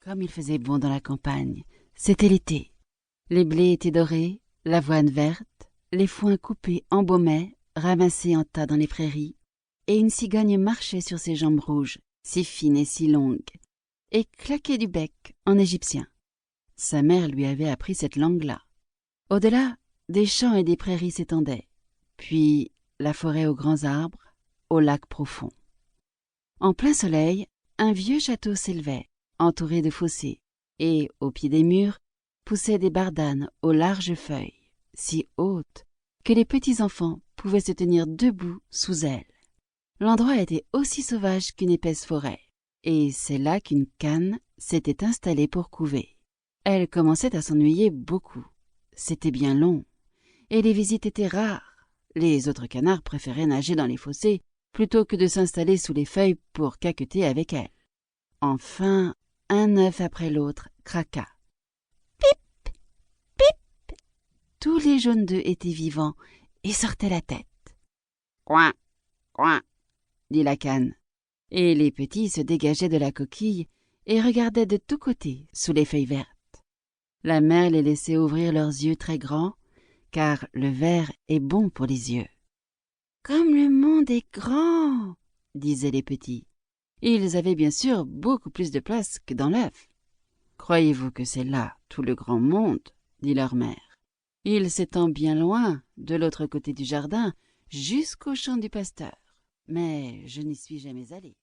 Comme il faisait bon dans la campagne, c'était l'été. Les blés étaient dorés, l'avoine verte, les foins coupés embaumaient, ramassés en tas dans les prairies, et une cigogne marchait sur ses jambes rouges, si fines et si longues, et claquait du bec en égyptien. Sa mère lui avait appris cette langue-là. Au-delà, des champs et des prairies s'étendaient, puis la forêt aux grands arbres, au lac profond. En plein soleil, un vieux château s'élevait, entouré de fossés, et, au pied des murs, poussaient des bardanes aux larges feuilles, si hautes que les petits enfants pouvaient se tenir debout sous elles. L'endroit était aussi sauvage qu'une épaisse forêt, et c'est là qu'une cane s'était installée pour couver. Elle commençait à s'ennuyer beaucoup. C'était bien long, et les visites étaient rares. Les autres canards préféraient nager dans les fossés plutôt que de s'installer sous les feuilles pour caqueter avec elle. Enfin, un œuf après l'autre craqua. Pip, pip. Tous les jaunes d'œufs étaient vivants et sortaient la tête. Coin, coin, dit la cane, et les petits se dégageaient de la coquille et regardaient de tous côtés sous les feuilles vertes. La mère les laissait ouvrir leurs yeux très grands, car le vert est bon pour les yeux. « Comme le monde est grand !» disaient les petits. Ils avaient bien sûr beaucoup plus de place que dans l'œuf. « Croyez-vous que c'est là tout le grand monde ?» dit leur mère. « Il s'étend bien loin, de l'autre côté du jardin, jusqu'au champ du pasteur. Mais je n'y suis jamais allée. »